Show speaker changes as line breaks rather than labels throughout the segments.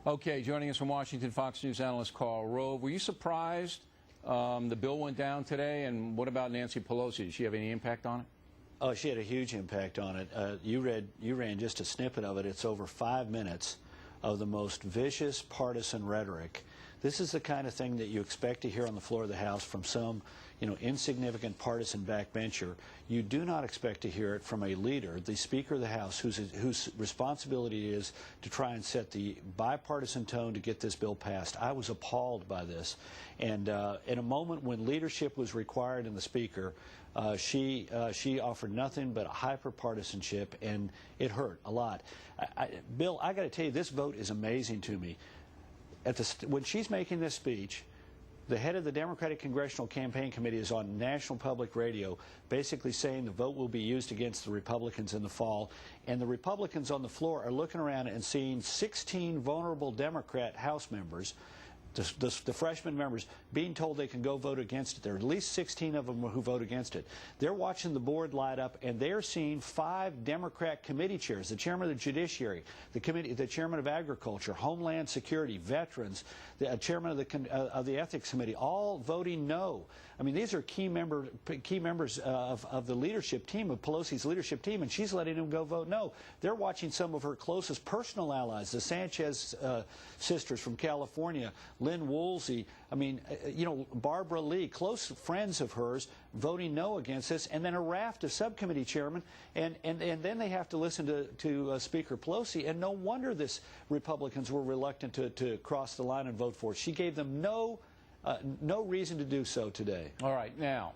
Okay, joining us from Washington, Fox News analyst Karl Rove. Were you surprised the bill went down today? And what about Nancy Pelosi? Did she have any impact on it?
Oh, she had a huge impact on it. You ran just a snippet of it. It's over 5 minutes of the most vicious partisan rhetoric. This is the kind of thing that you expect to hear on the floor of the House from some, insignificant partisan backbencher. You do not expect to hear it from a leader, the Speaker of the House, whose responsibility it is to try and set the bipartisan tone to get this bill passed. I was appalled by this. And in a moment when leadership was required in the Speaker, she offered nothing but hyper-partisanship, and it hurt a lot. Bill, I got to tell you, this vote is amazing to me. When she's making this speech, the head of the Democratic Congressional Campaign Committee is on national public radio basically saying the vote will be used against the Republicans in the fall. And the Republicans on the floor are looking around and seeing 16 vulnerable Democrat House members, the freshman members, being told they can go vote against it. There are at least 16 of them who vote against it. They're watching the board light up, and they're seeing 5 Democrat committee chairs, the chairman of the Judiciary, the chairman of Agriculture, Homeland Security, Veterans, the chairman of the Ethics Committee, all voting no. I mean, these are key members of the leadership team, of Pelosi's leadership team, and she's letting them go vote no. They're watching some of her closest personal allies, the Sanchez sisters from California, Lynn Woolsey, Barbara Lee, close friends of hers, voting no against this, and then a raft of subcommittee chairmen, and then they have to listen to Speaker Pelosi, and no wonder this Republicans were reluctant to cross the line and vote for it. She gave them no reason to do so today.
All right, now,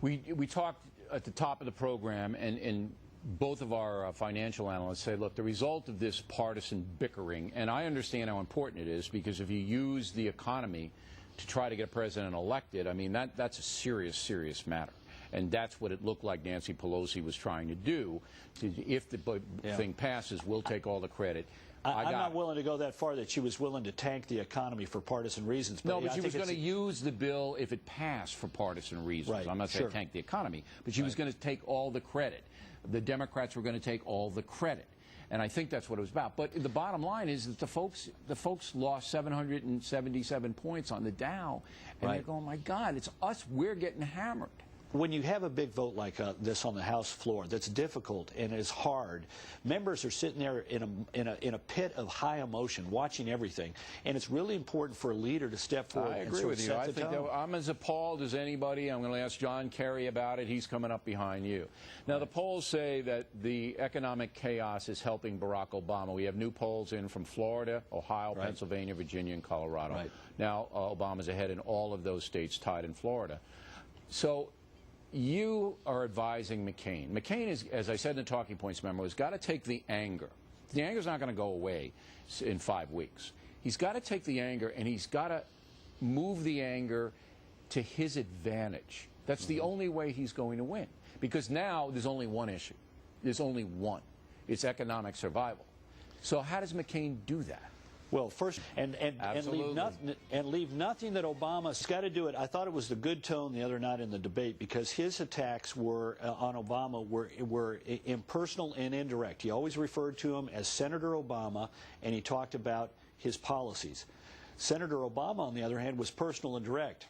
we talked at the top of the program, and both of our financial analysts say, look, the result of this partisan bickering, and I understand how important it is, because if you use the economy to try to get a president elected, I mean, that's a serious, serious matter. And that's what it looked like Nancy Pelosi was trying to do. If the thing passes, we'll take all the credit.
I'm not willing to go that far that she was willing to tank the economy for partisan reasons.
No, but she was going to use the bill if it passed for partisan reasons.
Right,
I'm not saying tank the economy, but she was going to take all the credit. The Democrats were going to take all the credit. And I think that's what it was about. But the bottom line is that the folks lost 777 points on the Dow, and they're going, my God, it's us, we're getting hammered.
When you have a big vote like this on the House floor that's difficult and is hard, members are sitting there in a pit of high emotion, watching everything, and it's really important for a leader to step forward.
I agree with you. I think I'm as appalled as anybody. I'm going to ask John Kerry about it. He's coming up behind you. Now, the polls say that the economic chaos is helping Barack Obama. We have new polls in from Florida, Ohio, Pennsylvania, Virginia, and Colorado. Now, Obama's ahead in all of those states, tied in Florida. So you are advising McCain. McCain is, as I said in the talking points memo, has got to take the anger. The anger's not going to go away in 5 weeks. He's got to take the anger, and he's got to move the anger to his advantage. That's the only way he's going to win. Because now there's only one issue. There's only one. It's economic survival. So how does McCain do that?
Well, first, and leave nothing that Obama's got to do it. I thought it was the good tone the other night in the debate, because his attacks were on Obama were impersonal and indirect. He always referred to him as Senator Obama, and he talked about his policies. Senator Obama, on the other hand, was personal and direct.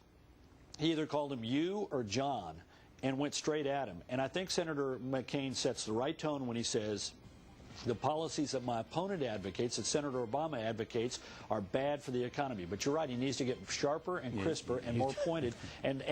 He either called him you or John and went straight at him. And I think Senator McCain sets the right tone when he says, the policies that my opponent advocates, that Senator Obama advocates, are bad for the economy. But you're right, he needs to get sharper and crisper and more pointed, and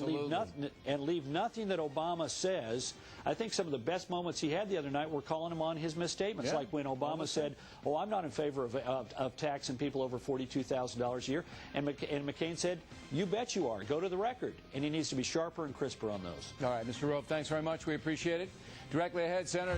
leave nothing that Obama says. I think some of the best moments he had the other night were calling him on his misstatements, like when Obama said, oh, I'm not in favor of taxing people over $42,000 a year, and McCain said, you bet you are. Go to the record. And he needs to be sharper and crisper on those.
All right, Mr. Rove, thanks very much. We appreciate it. Directly ahead, Senator.